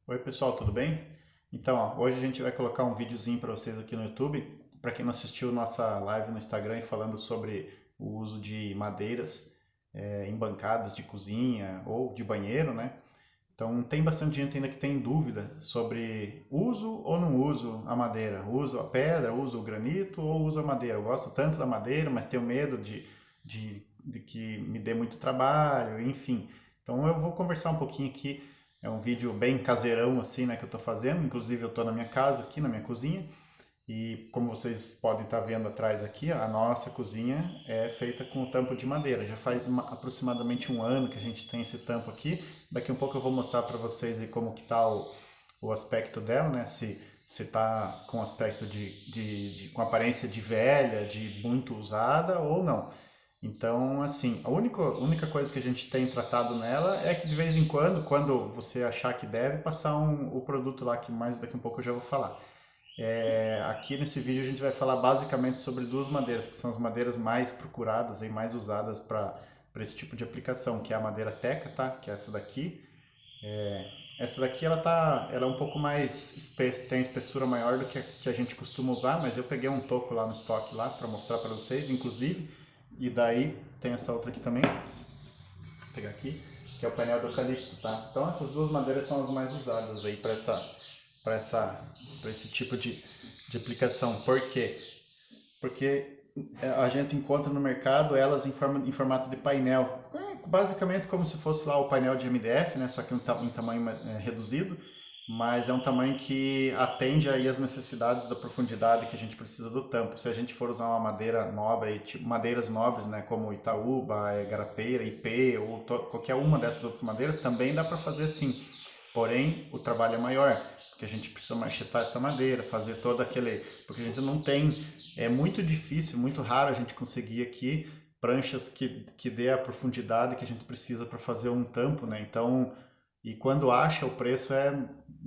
Oi pessoal, tudo bem? Então, hoje a gente vai colocar um videozinho para vocês aqui no YouTube. Para quem não assistiu nossa live no Instagram falando sobre o uso de madeiras em bancadas de cozinha ou de banheiro, né? Então, tem bastante gente ainda que tem dúvida sobre uso ou não uso a madeira. Uso a pedra, uso o granito ou uso a madeira. Eu gosto tanto da madeira, mas tenho medo de que me dê muito trabalho, enfim. Então, eu vou conversar um pouquinho aqui. É um vídeo bem caseirão assim, né, que eu estou fazendo. Inclusive, eu estou na minha casa aqui, na minha cozinha. E como vocês podem estar vendo atrás aqui, a nossa cozinha é feita com tampo de madeira. Já faz aproximadamente um ano que a gente tem esse tampo aqui. Daqui um pouco eu vou mostrar para vocês aí como que está o aspecto dela, né? Se está com aspecto com aparência de velha, de muito usada ou não. Então, assim, a única coisa que a gente tem tratado nela é que de vez em quando você achar que deve, passar o produto lá que mais daqui um pouco eu já vou falar. Aqui nesse vídeo a gente vai falar basicamente sobre duas madeiras, que são as madeiras mais procuradas e mais usadas para esse tipo de aplicação, que é a madeira teca, tá? Que é essa daqui. Essa daqui ela é um pouco mais espessa, tem espessura maior do que a gente costuma usar, mas eu peguei um toco lá no estoque lá para mostrar para vocês, inclusive. E daí tem essa outra aqui também, vou pegar aqui, que é o painel do eucalipto, tá? Então essas duas madeiras são as mais usadas aí para essa para esse tipo de aplicação. Por quê? Porque a gente encontra no mercado elas em formato de painel, basicamente como se fosse lá o painel de MDF, né? Só que em tamanho reduzido, mas é um tamanho que atende aí as necessidades da profundidade que a gente precisa do tampo. Se a gente for usar uma madeira nobre, tipo madeiras nobres, né, como Itaúba, garapeira, IP ou qualquer uma dessas outras madeiras, também dá para fazer assim. Porém, o trabalho é maior, porque a gente precisa machetar essa madeira, fazer todo aquele, porque a gente não tem, é muito difícil, muito raro a gente conseguir aqui pranchas que dê a profundidade que a gente precisa para fazer um tampo, né? Então, e quando acha o preço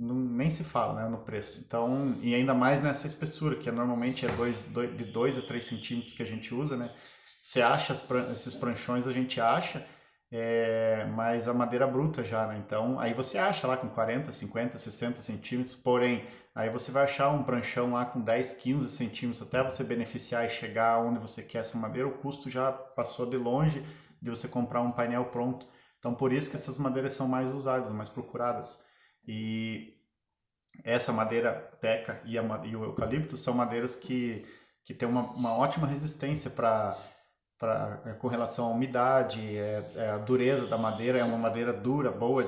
nem se fala, né, no preço. Então, e ainda mais nessa espessura, que normalmente é de 2 a 3 centímetros que a gente usa, né? Você acha esses pranchões, a gente acha, mas a madeira bruta já, né? Então, aí você acha lá com 40, 50, 60 centímetros, porém, aí você vai achar um pranchão lá com 10, 15 centímetros, até você beneficiar e chegar onde você quer essa madeira, o custo já passou de longe de você comprar um painel pronto. Então, por isso que essas madeiras são mais usadas, mais procuradas. E essa madeira teca e o eucalipto são madeiras que têm uma ótima resistência com relação à umidade, a dureza da madeira é uma madeira dura, boa,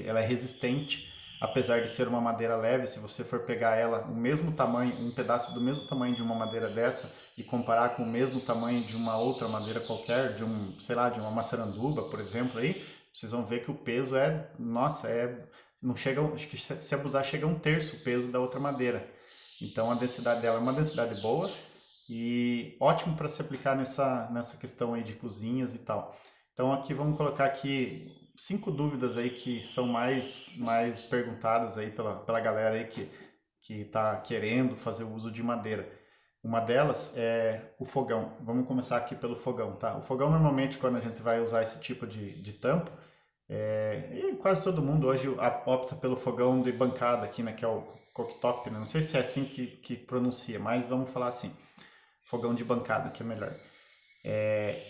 ela é resistente, apesar de ser uma madeira leve. Se você for pegar ela, o mesmo tamanho, um pedaço do mesmo tamanho de uma madeira dessa e comparar com o mesmo tamanho de uma outra madeira qualquer, sei lá, de uma maçaranduba, por exemplo, aí, vocês vão ver que o peso nossa, não chega, acho que se abusar chega a um terço o peso da outra madeira. Então a densidade dela é uma densidade boa e ótimo para se aplicar nessa questão aí de cozinhas e tal. Então aqui vamos colocar aqui 5 dúvidas aí que são mais perguntadas aí pela galera aí que está querendo fazer o uso de madeira. Uma delas é o fogão. Vamos começar aqui pelo fogão, tá? O fogão normalmente quando a gente vai usar esse tipo de tampo, e quase todo mundo hoje opta pelo fogão de bancada aqui, né, que é o cooktop, né? Não sei se é assim que pronuncia, mas vamos falar assim, fogão de bancada, que é melhor.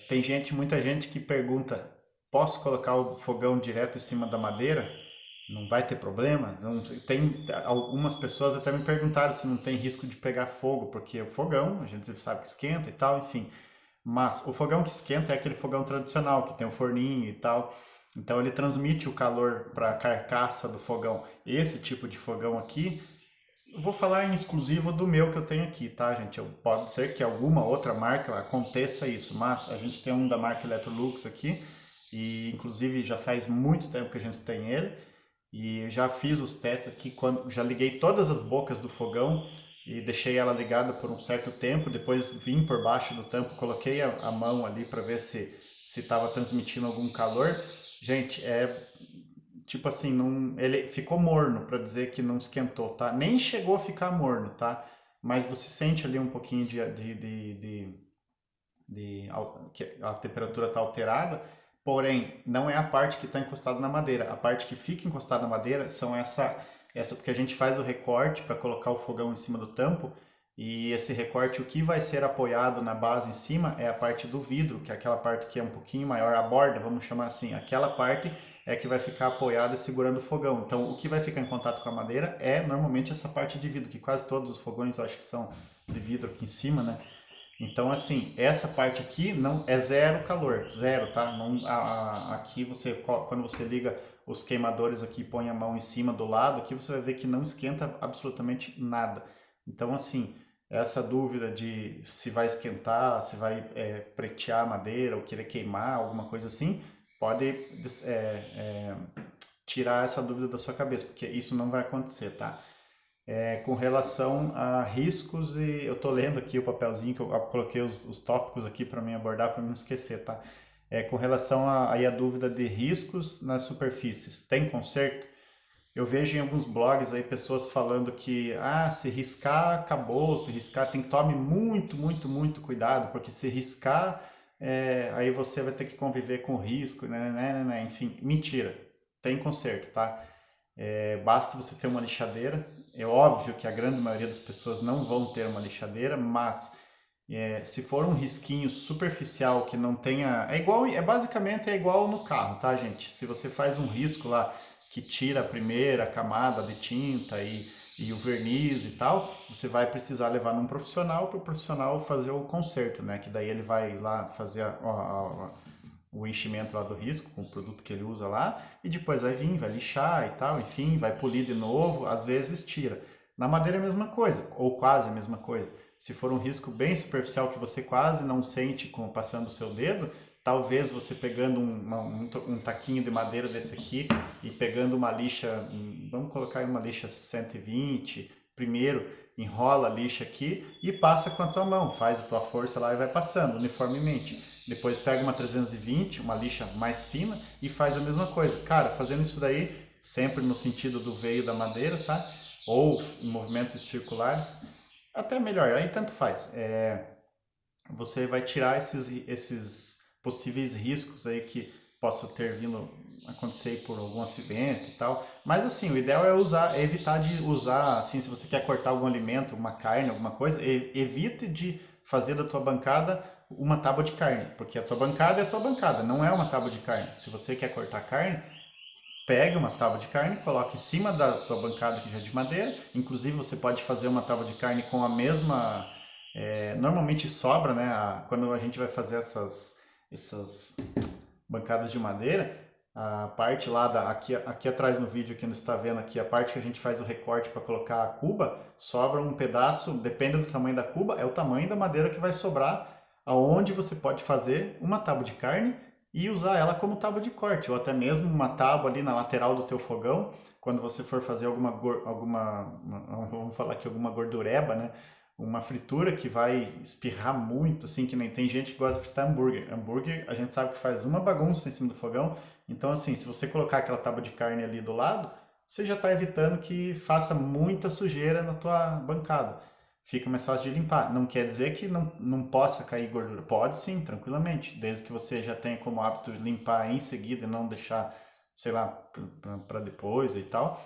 Tem muita gente que pergunta, posso colocar o fogão direto em cima da madeira? Não vai ter problema? Não, tem algumas pessoas até me perguntaram se não tem risco de pegar fogo, porque o fogão, a gente sabe que esquenta e tal, enfim. Mas o fogão que esquenta é aquele fogão tradicional, que tem o forninho e tal. Então ele transmite o calor para a carcaça do fogão. Esse tipo de fogão aqui, eu vou falar em exclusivo do meu que eu tenho aqui, tá, gente? Pode ser que alguma outra marca aconteça isso, mas a gente tem um da marca Electrolux aqui, e inclusive já faz muito tempo que a gente tem ele, e já fiz os testes aqui, já liguei todas as bocas do fogão e deixei ela ligada por um certo tempo, depois vim por baixo do tampo, coloquei a mão ali para ver se estava transmitindo algum calor. Gente, tipo assim, não, ele ficou morno para dizer que não esquentou, tá? Nem chegou a ficar morno, tá? Mas você sente ali um pouquinho que a temperatura está alterada, porém não é a parte que está encostada na madeira. A parte que fica encostada na madeira Essa porque a gente faz o recorte para colocar o fogão em cima do tampo e esse recorte, o que vai ser apoiado na base em cima é a parte do vidro, que é aquela parte que é um pouquinho maior, a borda, vamos chamar assim. Aquela parte é que vai ficar apoiada e segurando o fogão. Então, o que vai ficar em contato com a madeira é normalmente essa parte de vidro, que quase todos os fogões eu acho que são de vidro aqui em cima, né? Então, assim, essa parte aqui não é zero calor, zero, tá? Não, aqui você, quando você liga os queimadores aqui, põe a mão em cima do lado, aqui você vai ver que não esquenta absolutamente nada. Então, assim, essa dúvida de se vai esquentar, se vai pretear a madeira ou querer queimar, alguma coisa assim, pode tirar essa dúvida da sua cabeça, porque isso não vai acontecer, tá? Com relação a riscos, e eu tô lendo aqui o papelzinho que eu coloquei os tópicos aqui para mim abordar, para não esquecer, tá? Com relação aí a dúvida de riscos nas superfícies, tem conserto? Eu vejo em alguns blogs aí pessoas falando que se riscar, acabou, se riscar, tem que tomar muito, muito, muito cuidado, porque se riscar, aí você vai ter que conviver com o risco, né, enfim, mentira, tem conserto, tá? Basta você ter uma lixadeira. É óbvio que a grande maioria das pessoas não vão ter uma lixadeira, mas se for um risquinho superficial que não tenha. Basicamente é igual no carro, tá, gente? Se você faz um risco lá que tira a primeira camada de tinta e o verniz e tal, você vai precisar levar num profissional para o profissional fazer o conserto, né? Que daí ele vai lá fazer o enchimento lá do risco com o produto que ele usa lá e depois vai lixar e tal, enfim, vai polir de novo, às vezes tira. Na madeira é a mesma coisa, ou quase a mesma coisa. Se for um risco bem superficial que você quase não sente passando o seu dedo, talvez você pegando um taquinho de madeira desse aqui e pegando uma lixa, vamos colocar aí uma lixa 120, primeiro enrola a lixa aqui e passa com a tua mão, faz a tua força lá e vai passando uniformemente. Depois pega uma 320, uma lixa mais fina e faz a mesma coisa. Cara, fazendo isso daí, sempre no sentido do veio da madeira, tá? Ou em movimentos circulares, até melhor, aí tanto faz. Você vai tirar esses possíveis riscos aí que possa ter vindo acontecer por algum acidente e tal. Mas assim, o ideal é evitar de usar, assim, se você quer cortar algum alimento, uma carne, alguma coisa, evite de fazer da tua bancada uma tábua de carne, porque a tua bancada é a tua bancada, não é uma tábua de carne. Se você quer cortar carne, pegue uma tábua de carne, coloque em cima da tua bancada que já é de madeira. Inclusive você pode fazer uma tábua de carne com a mesma. Normalmente sobra, né? Quando a gente vai fazer essas bancadas de madeira, a parte lá aqui atrás no vídeo que não está vendo aqui, a parte que a gente faz o recorte para colocar a cuba, sobra um pedaço, depende do tamanho da cuba, é o tamanho da madeira que vai sobrar, aonde você pode fazer uma tábua de carne e usar ela como tábua de corte, ou até mesmo uma tábua ali na lateral do teu fogão, quando você for fazer vamos falar aqui, alguma gordureba, né? Uma fritura que vai espirrar muito, assim, que nem tem gente que gosta de fritar hambúrguer. Hambúrguer, a gente sabe que faz uma bagunça em cima do fogão, então assim, se você colocar aquela tábua de carne ali do lado, você já está evitando que faça muita sujeira na tua bancada. Fica mais fácil de limpar. Não quer dizer que não possa cair gordura. Pode sim, tranquilamente. Desde que você já tenha como hábito limpar em seguida e não deixar, sei lá, para depois e tal.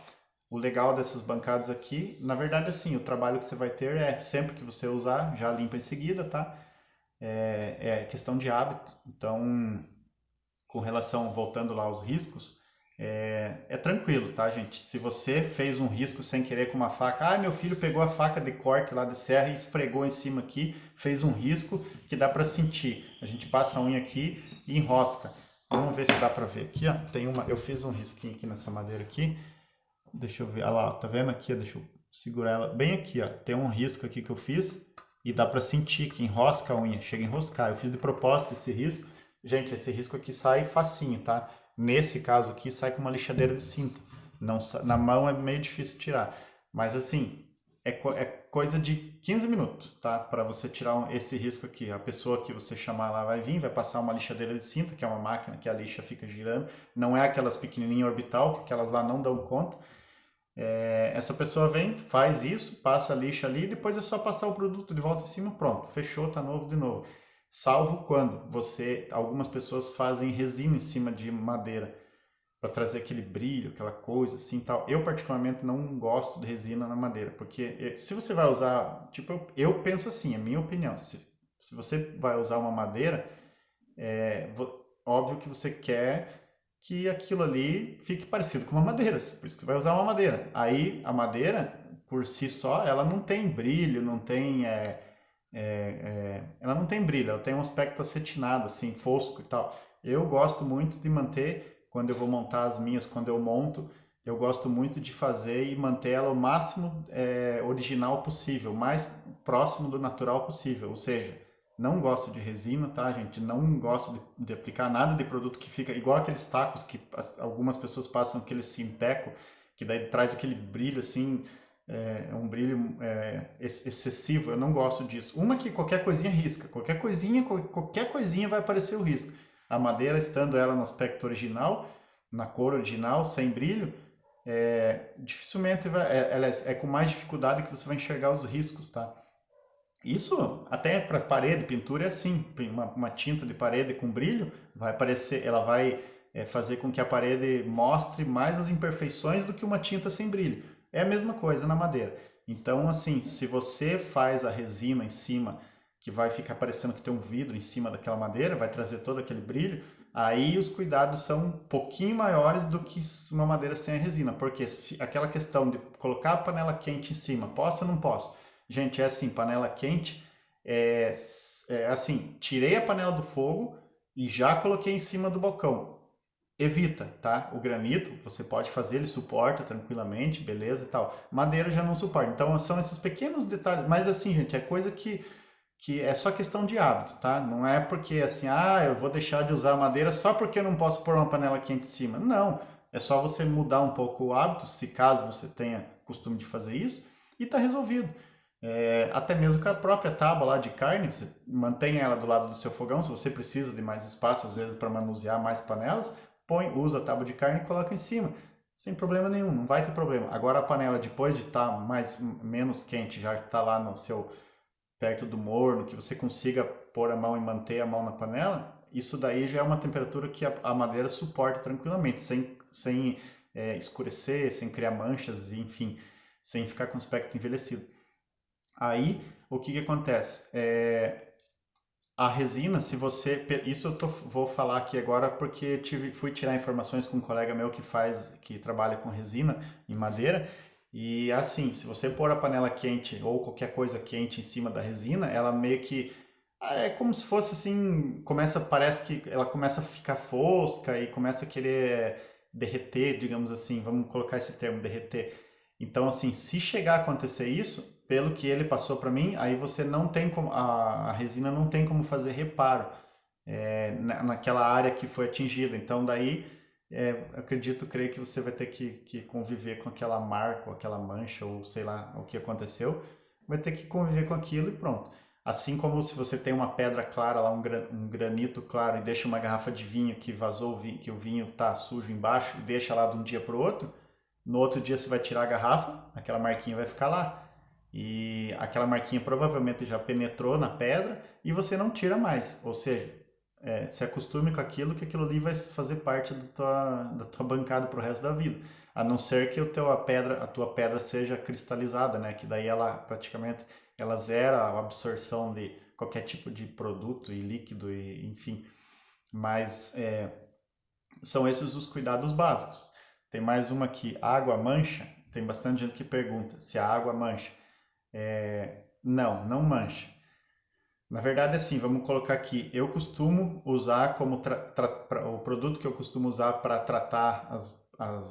O legal dessas bancadas aqui, na verdade, assim, o trabalho que você vai ter é sempre que você usar, já limpa em seguida, tá? É questão de hábito. Então, com relação, voltando lá aos riscos, é tranquilo, tá, gente? Se você fez um risco sem querer com uma faca, meu filho pegou a faca de corte lá de serra e esfregou em cima aqui, fez um risco que dá pra sentir. A gente passa a unha aqui e enrosca. Vamos ver se dá pra ver aqui, ó. Eu fiz um risquinho aqui nessa madeira aqui. Deixa eu ver, olha lá, tá vendo aqui? Deixa eu segurar ela bem aqui, ó. Tem um risco aqui que eu fiz e dá pra sentir que enrosca a unha, chega a enroscar. Eu fiz de propósito esse risco. Gente, esse risco aqui sai facinho, tá? Nesse caso aqui sai com uma lixadeira de cinta. Não, na mão é meio difícil tirar. Mas assim, é coisa de 15 minutos, tá? Para você tirar esse risco aqui. A pessoa que você chamar lá vai vir, vai passar uma lixadeira de cinta, que é uma máquina que a lixa fica girando. Não é aquelas pequenininhas orbital, que aquelas lá não dão conta. Essa pessoa vem, faz isso, passa a lixa ali, depois é só passar o produto de volta em cima, pronto, fechou, tá novo de novo. Salvo quando algumas pessoas fazem resina em cima de madeira. trazer aquele brilho, aquela coisa assim tal. Eu particularmente não gosto de resina na madeira, porque se você vai usar, tipo, eu penso assim, é minha opinião, se você vai usar uma madeira, óbvio que você quer que aquilo ali fique parecido com uma madeira, por isso que você vai usar uma madeira. Aí a madeira, por si só, ela não tem brilho, não tem ela não tem brilho, ela tem um aspecto acetinado, assim, fosco e tal. Eu gosto muito de manter, quando eu vou montar as minhas, quando eu monto, eu gosto muito de fazer e manter ela o máximo original possível, o mais próximo do natural possível. Ou seja, não gosto de resina, tá, gente? Não gosto de aplicar nada de produto que fica igual aqueles tacos que algumas pessoas passam, aquele sinteco, que daí traz aquele brilho assim, um brilho excessivo. Eu não gosto disso. Uma que qualquer coisinha risca, qualquer coisinha vai aparecer o risco. A madeira, estando ela no aspecto original, na cor original, sem brilho, dificilmente ela é com mais dificuldade que você vai enxergar os riscos, tá? Isso até para parede, pintura é assim. Uma tinta de parede com brilho vai aparecer, ela vai fazer com que a parede mostre mais as imperfeições do que uma tinta sem brilho. É a mesma coisa na madeira. Então, assim, se você faz a resina em cima, que vai ficar parecendo que tem um vidro em cima daquela madeira, vai trazer todo aquele brilho, aí os cuidados são um pouquinho maiores do que uma madeira sem a resina, porque se aquela questão de colocar a panela quente em cima, posso ou não posso? Gente, é assim, panela quente, assim, tirei a panela do fogo e já coloquei em cima do balcão. Evita, tá? O granito, você pode fazer, ele suporta tranquilamente, beleza e tal. Madeira já não suporta. Então, são esses pequenos detalhes. Mas assim, gente, é coisa que é só questão de hábito, tá? Não é porque assim, eu vou deixar de usar madeira só porque eu não posso pôr uma panela quente em cima. Não, é só você mudar um pouco o hábito, se caso você tenha costume de fazer isso, e tá resolvido. Até mesmo com a própria tábua lá de carne, você mantém ela do lado do seu fogão, se você precisa de mais espaço, às vezes, para manusear mais panelas, usa a tábua de carne e coloca em cima, sem problema nenhum, não vai ter problema. Agora a panela, depois de estar menos quente, já está lá no seu, perto do morno, que você consiga pôr a mão e manter a mão na panela, isso daí já é uma temperatura que a madeira suporta tranquilamente, sem escurecer, sem criar manchas, enfim, sem ficar com aspecto envelhecido. Aí, o que acontece? A resina, se você. Isso vou falar aqui agora porque fui tirar informações com um colega meu que trabalha com resina em madeira. E assim, se você pôr a panela quente ou qualquer coisa quente em cima da resina, ela meio que. É como se fosse assim. Parece que ela começa a ficar fosca e começa a querer derreter, digamos assim. Vamos colocar esse termo, derreter. Então, assim, se chegar a acontecer isso, pelo que ele passou para mim, aí você não tem como, a resina não tem como fazer reparo naquela área que foi atingida. Então, daí, creio que você vai ter que conviver com aquela marca, ou aquela mancha, ou sei lá o que aconteceu, vai ter que conviver com aquilo e pronto. Assim como se você tem uma pedra clara lá, um granito claro, e deixa uma garrafa de vinho que vazou, que o vinho tá sujo embaixo, e deixa lá de um dia para o outro, no outro dia você vai tirar a garrafa, aquela marquinha vai ficar lá. E aquela marquinha provavelmente já penetrou na pedra e você não tira mais. Ou seja, se acostume com aquilo, que aquilo ali vai fazer parte da tua bancada pro resto da vida. A não ser que a tua pedra seja cristalizada, né? Que daí ela praticamente ela zera a absorção de qualquer tipo de produto e líquido, e, enfim. Mas são esses os cuidados básicos. Tem mais uma aqui, água mancha. Tem bastante gente que pergunta se a água mancha. Não, não mancha. Na verdade, assim, vamos colocar aqui. Eu costumo usar o produto que eu costumo usar para tratar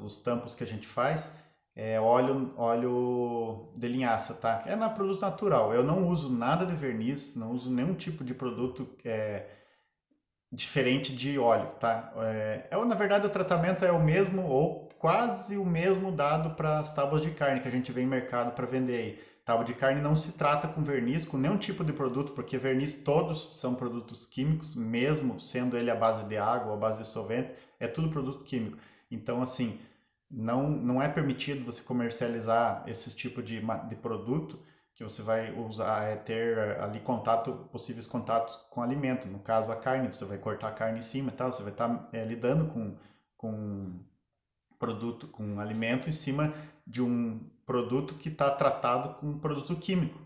os tampos que a gente faz é óleo de linhaça, tá? É produto natural. Eu não uso nada de verniz, não uso nenhum tipo de produto diferente de óleo, tá? Na verdade, o tratamento é o mesmo ou quase o mesmo dado para as tábuas de carne que a gente vê em mercado para vender aí. Tábua de carne não se trata com verniz, com nenhum tipo de produto, porque verniz todos são produtos químicos, mesmo sendo ele à base de água ou à base de solvente, é tudo produto químico. Então, assim, não é permitido você comercializar esse tipo de produto que você vai usar, ter ali possíveis contatos com alimento, no caso a carne, você vai cortar a carne em cima e tal, você vai estar lidando com produto, com alimento em cima de um produto que está tratado com um produto químico.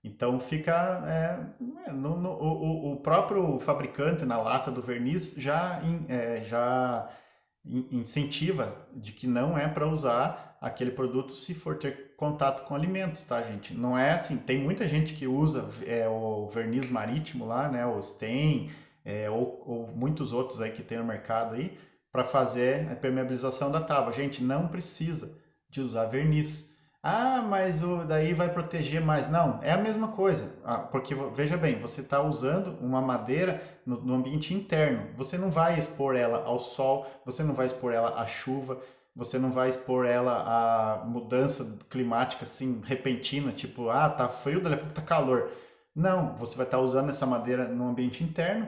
Então fica o próprio fabricante na lata do verniz já incentiva de que não é para usar aquele produto se for ter contato com alimentos, tá, gente? Não é assim, tem muita gente que usa o verniz marítimo lá, né, o Stain, ou muitos outros aí que tem no mercado aí, para fazer a permeabilização da tábua. Gente, não precisa de usar verniz. Ah, mas daí vai proteger mais. Não, é a mesma coisa. Porque, veja bem, você está usando uma madeira no ambiente interno. Você não vai expor ela ao sol, você não vai expor ela à chuva, você não vai expor ela à mudança climática assim repentina, tipo, tá frio, daqui a pouco tá calor. Não, você vai estar usando essa madeira no ambiente interno,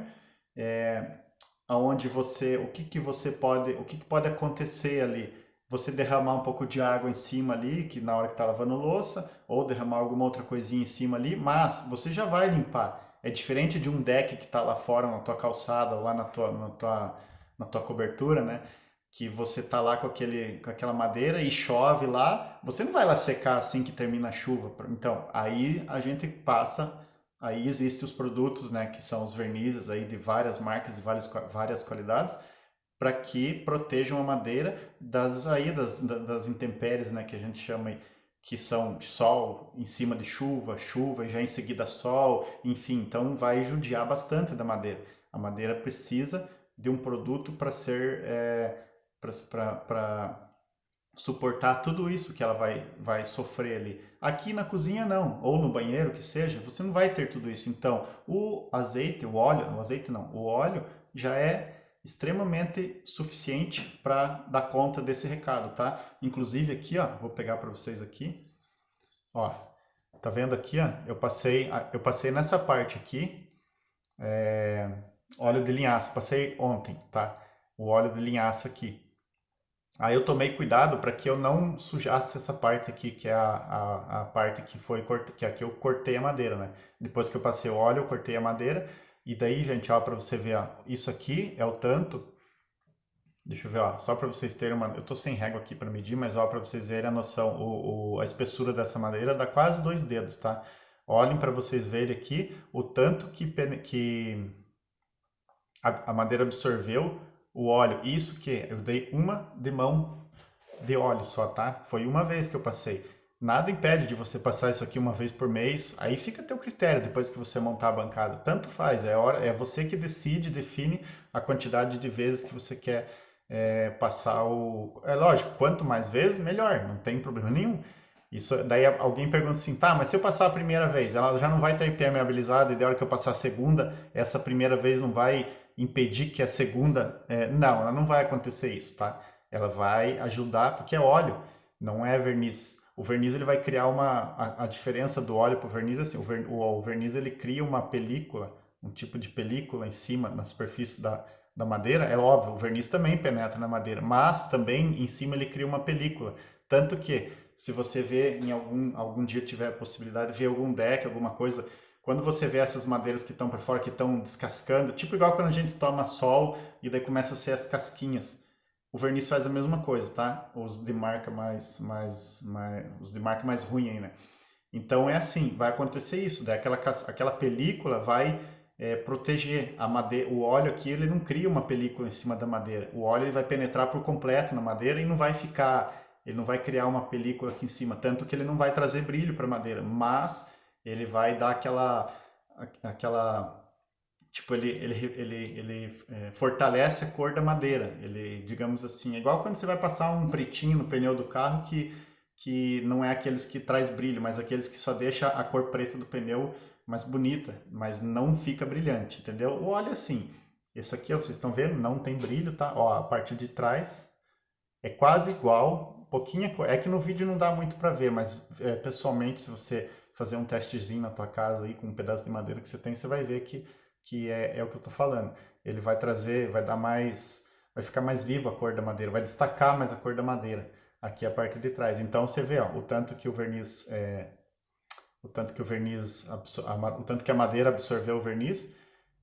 aonde o que pode acontecer ali? Você derramar um pouco de água em cima ali, que na hora que está lavando louça, ou derramar alguma outra coisinha em cima ali, mas você já vai limpar. É diferente de um deck que está lá fora na tua calçada ou lá na tua cobertura, né? Que você tá lá com aquela madeira e chove lá, você não vai lá secar assim que termina a chuva. Então, aí a gente passa, aí existem os produtos, né, que são os vernizes aí de várias marcas e várias qualidades, para que protejam a madeira das intempéries, né, que a gente chama aí, que são sol em cima de chuva, chuva e já em seguida sol, enfim, então vai judiar bastante da madeira. A madeira precisa de um produto para ser para suportar tudo isso que ela vai sofrer ali. Aqui na cozinha não, ou no banheiro que seja, você não vai ter tudo isso. Então, o óleo já é extremamente suficiente para dar conta desse recado, tá? Inclusive aqui, ó, vou pegar para vocês aqui, ó, tá vendo aqui, ó? Eu passei nessa parte aqui, óleo de linhaça, passei ontem, tá? O óleo de linhaça aqui. Aí eu tomei cuidado para que eu não sujasse essa parte aqui, que é a parte que aqui eu cortei a madeira, né? Depois que eu passei o óleo, eu cortei a madeira. E daí, gente, ó, para você ver, ó, isso aqui é o tanto. Deixa eu ver, ó, só para vocês terem uma. Eu tô sem régua aqui para medir, mas ó, para vocês verem a noção, a espessura dessa madeira dá quase 2 dedos, tá? Olhem para vocês verem aqui o tanto que a madeira absorveu o óleo. Isso que eu dei uma de mão de óleo só, tá? Foi uma vez que eu passei. Nada impede de você passar isso aqui uma vez por mês. Aí fica a teu critério depois que você montar a bancada. Tanto faz, é você que decide, define a quantidade de vezes que você quer passar o. É lógico, quanto mais vezes, melhor, não tem problema nenhum. Isso, daí alguém pergunta assim, tá, mas se eu passar a primeira vez, ela já não vai estar impermeabilizada e da hora que eu passar a segunda, essa primeira vez não vai impedir que a segunda. Não, ela não vai acontecer isso, tá? Ela vai ajudar, porque é óleo, não é verniz. O verniz ele vai criar a diferença do óleo para o verniz, assim, o verniz ele cria uma película, um tipo de película em cima, na superfície da madeira. É óbvio, o verniz também penetra na madeira, mas também em cima ele cria uma película. Tanto que, se você vê em algum dia tiver a possibilidade de ver algum deck, alguma coisa, quando você vê essas madeiras que estão por fora, que estão descascando, tipo igual quando a gente toma sol e daí começa a ser as casquinhas. O verniz faz a mesma coisa, tá? Os de marca os de marca mais ruim aí, né? Então é assim, vai acontecer isso, daí aquela película vai proteger a madeira. O óleo aqui ele não cria uma película em cima da madeira. O óleo ele vai penetrar por completo na madeira e não vai ele não vai criar uma película aqui em cima, tanto que ele não vai trazer brilho para a madeira, mas ele vai dar aquela tipo, ele fortalece a cor da madeira. Ele, digamos assim, é igual quando você vai passar um pretinho no pneu do carro que não é aqueles que traz brilho, mas aqueles que só deixa a cor preta do pneu mais bonita, mas não fica brilhante, entendeu? O óleo assim, isso aqui, ó, vocês estão vendo, não tem brilho, tá? Ó, a parte de trás é quase igual, um pouquinho, é que no vídeo não dá muito para ver, mas pessoalmente, se você fazer um testezinho na tua casa aí com um pedaço de madeira que você tem, você vai ver que é o que eu tô falando. Ele vai trazer, vai ficar mais vivo a cor da madeira, vai destacar mais a cor da madeira. Aqui é a parte de trás. Então você vê, ó, o tanto que o tanto que a madeira absorveu o verniz.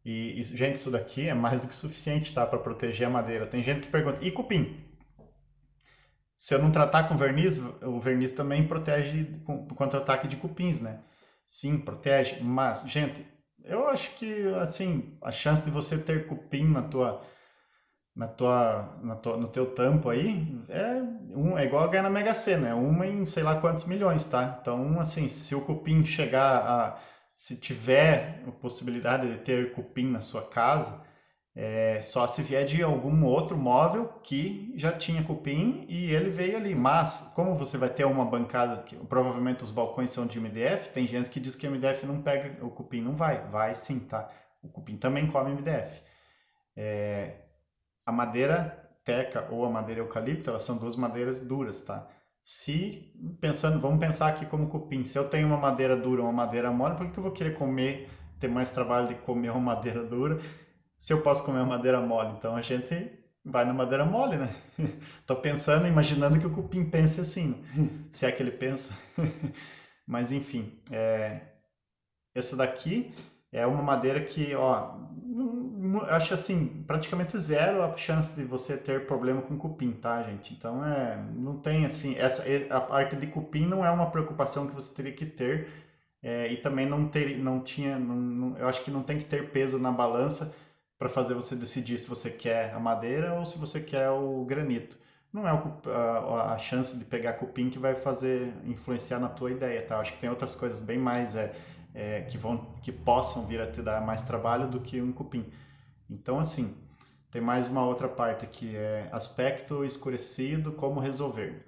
E, gente, isso daqui é mais do que suficiente, tá, para proteger a madeira. Tem gente que pergunta, e cupim? se eu não tratar com verniz, o verniz também protege contra ataque de cupins, né? Sim, protege, mas, gente, eu acho que, assim, a chance de você ter cupim no teu tampo aí é igual ganhar na Mega Sena, é uma em sei lá quantos milhões, tá? Então, assim, se o cupim se tiver a possibilidade de ter cupim na sua casa, só se vier de algum outro móvel que já tinha cupim e ele veio ali. Mas, como você vai ter uma bancada, que provavelmente os balcões são de MDF, tem gente que diz que MDF não pega, o cupim não vai. Vai sim, tá? O cupim também come MDF. A madeira teca ou a madeira eucalipto, elas são duas madeiras duras, tá? Vamos pensar aqui como cupim. Se eu tenho uma madeira dura ou uma madeira mole, por que eu vou querer ter mais trabalho de comer uma madeira dura se eu posso comer uma madeira mole? Então a gente vai na madeira mole, né? Tô pensando, imaginando que o cupim pense assim, né? Se é que ele pensa. Mas enfim, essa daqui é uma madeira que, ó, acho assim, praticamente zero a chance de você ter problema com cupim, tá, gente? Então, não tem assim, a parte de cupim não é uma preocupação que você teria que ter, e também não tinha, eu acho que não tem que ter peso na balança para fazer você decidir se você quer a madeira ou se você quer o granito. Não é a chance de pegar cupim que vai fazer influenciar na tua ideia, tá? Acho que tem outras coisas bem mais que possam vir a te dar mais trabalho do que um cupim. Então, assim, tem mais uma outra parte que é aspecto escurecido, como resolver.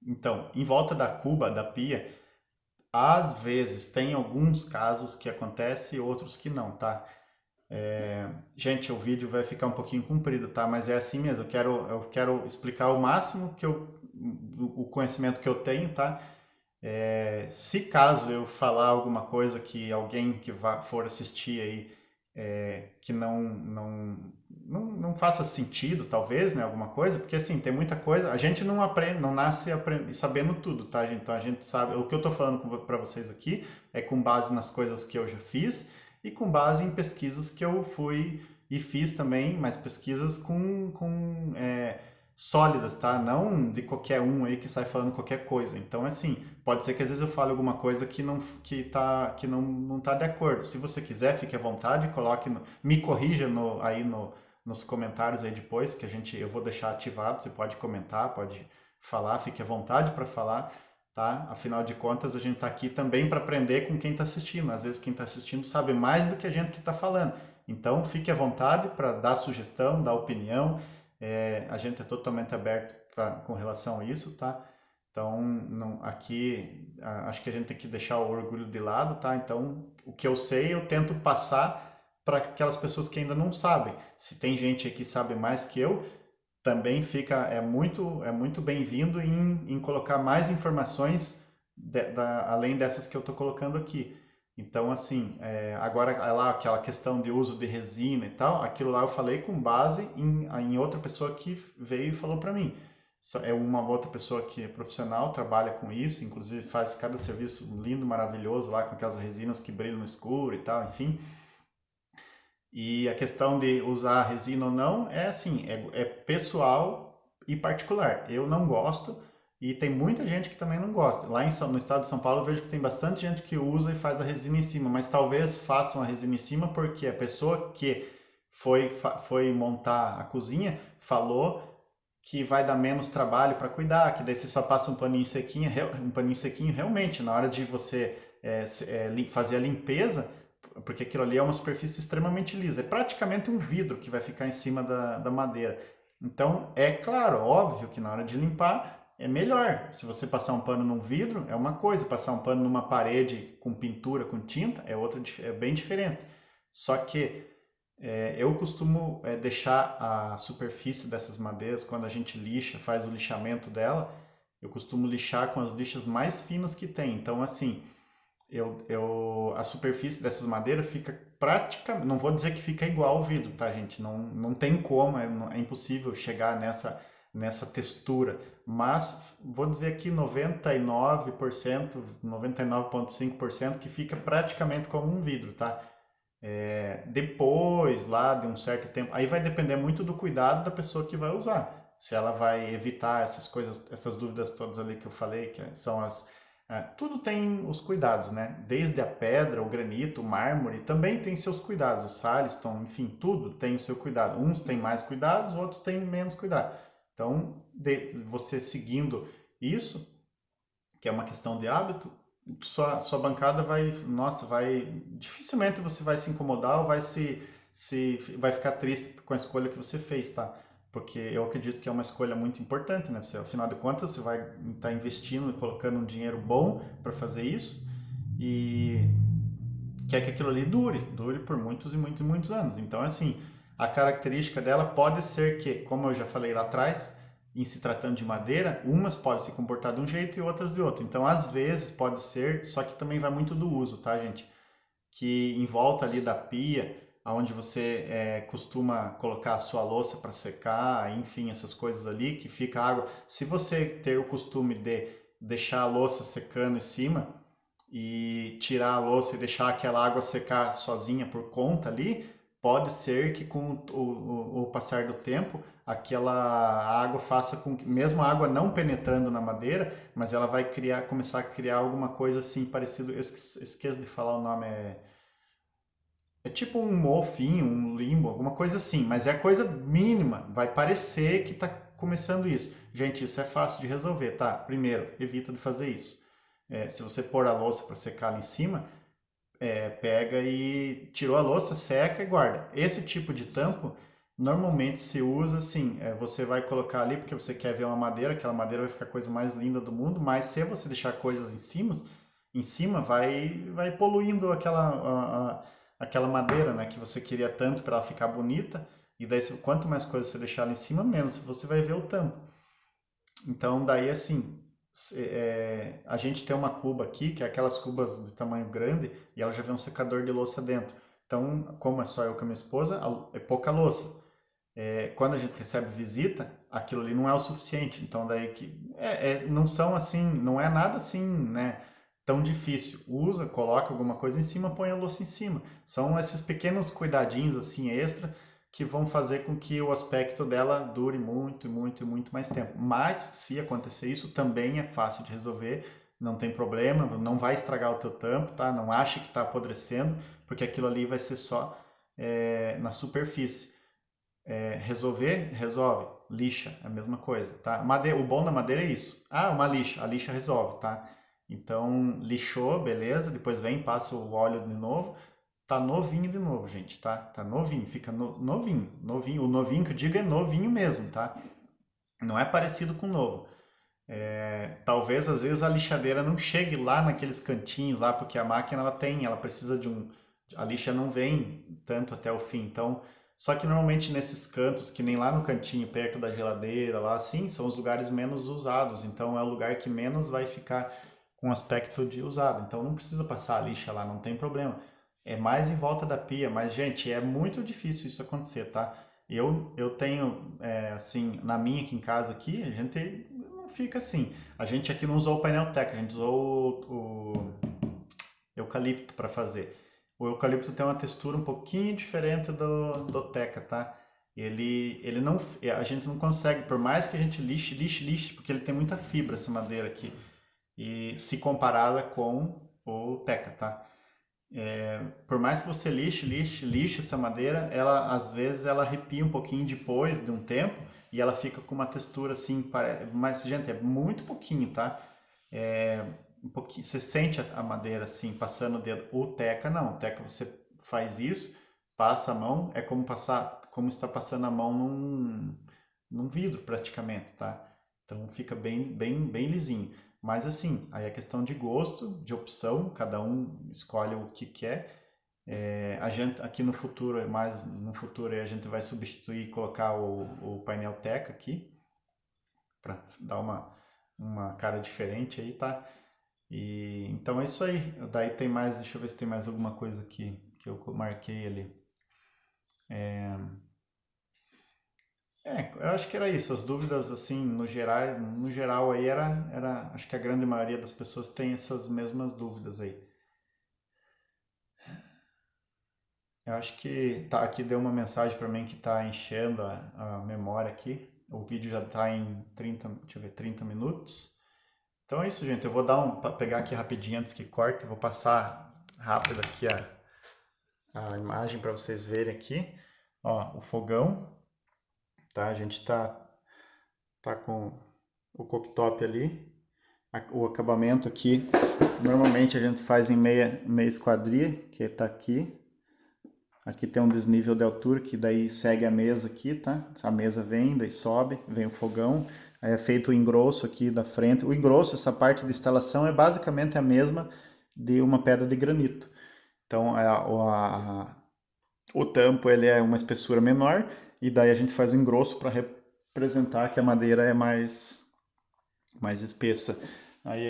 Então, em volta da cuba, da pia, às vezes tem alguns casos que acontece e outros que não, tá? Gente, o vídeo vai ficar um pouquinho comprido, tá? Mas é assim mesmo. Eu quero explicar o máximo o conhecimento que eu tenho, tá? Se caso eu falar alguma coisa que alguém que for assistir aí que não faça sentido, talvez, né? Alguma coisa, porque assim, tem muita coisa. A gente não aprende, não nasce sabendo tudo, tá, gente? Então a gente sabe. O que eu tô falando para vocês aqui é com base nas coisas que eu já fiz e com base em pesquisas que eu fui e fiz também, mas pesquisas sólidas, tá? Não de qualquer um aí que sai falando qualquer coisa. Então, assim, pode ser que às vezes eu fale alguma coisa que não tá de acordo. Se você quiser, fique à vontade, me corrija nos comentários aí depois, que eu vou deixar ativado. Você pode comentar, pode falar, fique à vontade para falar, tá? Afinal de contas, a gente tá aqui também para aprender com quem está assistindo. Às vezes quem está assistindo sabe mais do que a gente que está falando. Então, fique à vontade para dar sugestão, dar opinião. A gente é totalmente aberto com relação a isso, tá? Então, aqui, acho que a gente tem que deixar o orgulho de lado, tá? Então, o que eu sei, eu tento passar para aquelas pessoas que ainda não sabem. Se tem gente aqui que sabe mais que eu, também é muito bem-vindo em colocar mais informações além dessas que eu estou colocando aqui. Então, assim, agora lá aquela questão de uso de resina e tal, aquilo lá eu falei com base em outra pessoa que veio e falou para mim. É uma outra pessoa que é profissional, trabalha com isso, inclusive faz cada serviço lindo, maravilhoso lá com aquelas resinas que brilham no escuro e tal, enfim. E a questão de usar resina ou não é assim, é pessoal e particular. Eu não gosto e tem muita gente que também não gosta. Lá no estado de São Paulo eu vejo que tem bastante gente que usa e faz a resina em cima, mas talvez façam a resina em cima porque a pessoa que foi montar a cozinha falou que vai dar menos trabalho para cuidar, que daí você só passa um paninho sequinho realmente na hora de você fazer a limpeza, porque aquilo ali é uma superfície extremamente lisa. É praticamente um vidro que vai ficar em cima da madeira. Então, é claro, óbvio que na hora de limpar é melhor. Se você passar um pano num vidro, é uma coisa. Passar um pano numa parede com pintura, com tinta, é bem diferente. Só que eu costumo deixar a superfície dessas madeiras, quando a gente lixa, faz o lixamento dela, eu costumo lixar com as lixas mais finas que tem. Então, assim, a superfície dessas madeiras fica praticamente, não vou dizer que fica igual ao vidro, tá, gente? Não tem como, é impossível chegar nessa textura, mas vou dizer aqui 99%, 99,5% que fica praticamente como um vidro, tá? Depois lá de um certo tempo, aí vai depender muito do cuidado da pessoa que vai usar. Se ela vai evitar essas coisas, essas dúvidas todas ali que eu falei, que são as tudo tem os cuidados, né? Desde a pedra, o granito, o mármore, também tem seus cuidados. O sandstone, enfim, tudo tem o seu cuidado. Uns têm mais cuidados, outros têm menos cuidado. Então, você seguindo isso, que é uma questão de hábito, sua bancada vai, nossa, dificilmente você vai se incomodar ou vai ficar triste com a escolha que você fez, tá? Porque eu acredito que é uma escolha muito importante, né? Você, afinal de contas, você vai estar investindo e colocando um dinheiro bom para fazer isso e quer que aquilo ali dure por muitos e muitos e muitos anos. Então, assim, a característica dela pode ser que, como eu já falei lá atrás, em se tratando de madeira, umas podem se comportar de um jeito e outras de outro. Então, às vezes, pode ser, só que também vai muito do uso, tá, gente? Que em volta ali da pia, onde você costuma colocar a sua louça para secar, enfim, essas coisas ali, que fica água. Se você ter o costume de deixar a louça secando em cima, e tirar a louça e deixar aquela água secar sozinha por conta ali, pode ser que com o passar do tempo aquela água faça com que, mesmo a água não penetrando na madeira, mas ela vai começar a criar alguma coisa assim parecido, eu esqueço de falar o nome, é tipo um mofinho, um limbo, alguma coisa assim, mas é coisa mínima, vai parecer que está começando isso. Gente, isso é fácil de resolver, tá? Primeiro, evita de fazer isso. Se você pôr a louça para secar ali em cima, pega e tirou a louça, seca e guarda. Esse tipo de tampo normalmente se usa assim, você vai colocar ali porque você quer ver uma madeira, aquela madeira vai ficar a coisa mais linda do mundo, mas se você deixar coisas em cima vai poluindo aquela madeira, né, que você queria tanto para ela ficar bonita, e daí quanto mais coisas você deixar ali em cima, menos você vai ver o tampo. Então, daí assim, a gente tem uma cuba aqui, que é aquelas cubas de tamanho grande, e ela já vem um secador de louça dentro. Então, como é só eu com a minha esposa, é pouca louça. Quando a gente recebe visita, aquilo ali não é o suficiente. Então, daí que não são assim, não é nada assim, né? Tão difícil. Usa, coloca alguma coisa em cima, põe a louça em cima. São esses pequenos cuidadinhos assim extra que vão fazer com que o aspecto dela dure muito, muito e muito mais tempo. Mas se acontecer isso, também é fácil de resolver, não tem problema, não vai estragar o teu tampo, tá? Não ache que está apodrecendo, porque aquilo ali vai ser só na superfície. Resolver, resolve. Lixa, é a mesma coisa, tá? O bom da madeira é isso. Ah, uma lixa, a lixa resolve, tá? Então, lixou, beleza, depois vem, passa o óleo de novo, tá novinho de novo, gente, tá? Tá novinho, fica novinho, novinho. O novinho que eu digo é novinho mesmo, tá? Não é parecido com novo. Talvez às vezes a lixadeira não chegue lá naqueles cantinhos lá, porque a máquina ela precisa de a lixa não vem tanto até o fim. Então, só que normalmente nesses cantos, que nem lá no cantinho perto da geladeira, lá assim, são os lugares menos usados. Então é o lugar que menos vai ficar com aspecto de usado. Então não precisa passar a lixa lá, não tem problema. É mais em volta da pia, mas gente, é muito difícil isso acontecer, tá? Eu tenho, assim, na minha aqui em casa aqui, a gente não fica assim. A gente aqui não usou o painel Teca, a gente usou o eucalipto para fazer. O eucalipto tem uma textura um pouquinho diferente do Teca, tá? Ele não, a gente não consegue, por mais que a gente lixe, porque ele tem muita fibra essa madeira aqui, e se comparada com o Teca, tá? Por mais que você lixe essa madeira, ela às vezes ela arrepia um pouquinho depois de um tempo e ela fica com uma textura assim, mas gente, é muito pouquinho, tá? Um pouquinho, você sente a madeira assim, passando o dedo. O Teca não, o Teca você faz isso, passa a mão, é como está passando a mão num vidro praticamente, tá? Então fica bem lisinho. Mas assim, aí é questão de gosto, de opção, cada um escolhe o que quer. A gente aqui no futuro, mais no futuro a gente vai substituir e colocar o painel Teca aqui para dar uma cara diferente aí, tá? E então é isso aí. Daí tem mais, deixa eu ver se tem mais alguma coisa aqui que eu marquei ali. Eu acho que era isso. As dúvidas, assim, no geral aí acho que a grande maioria das pessoas tem essas mesmas dúvidas aí. Eu acho que tá, aqui deu uma mensagem para mim que tá enchendo a memória aqui. O vídeo já está em 30, deixa eu ver, 30 minutos. Então é isso, gente. Eu vou pegar aqui rapidinho antes que corte. Eu vou passar rápido aqui a imagem para vocês verem aqui. Ó, o fogão, tá? A gente tá com o cooktop ali. O acabamento aqui, normalmente a gente faz em meia esquadria, que tá aqui. Aqui tem um desnível de altura, que daí segue a mesa aqui, tá? A mesa vem, daí sobe, vem o fogão. Aí é feito o engrosso aqui da frente. O engrosso, essa parte de instalação, é basicamente a mesma de uma pedra de granito. Então, o tampo ele é uma espessura menor, e daí a gente faz o engrosso para representar que a madeira é mais espessa. Aí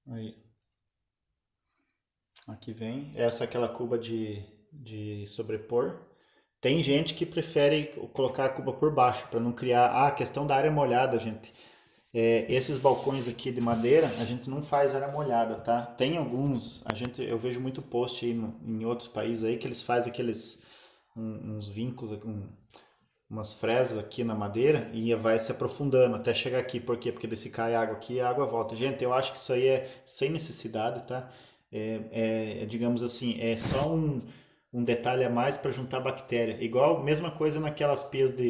aí, aqui vem, essa é aquela cuba de sobrepor. Tem gente que prefere colocar a cuba por baixo para não criar. Ah, a questão da área molhada, gente. Esses balcões aqui de madeira, a gente não faz área molhada, tá? Tem alguns, eu vejo muito post aí em outros países aí que eles fazem uns vincos, umas fresas aqui na madeira e vai se aprofundando até chegar aqui. Por quê? Porque se cai água aqui, a água volta. Gente, eu acho que isso aí é sem necessidade, tá? Digamos assim, é só um detalhe a mais para juntar bactéria. Igual, mesma coisa naquelas pias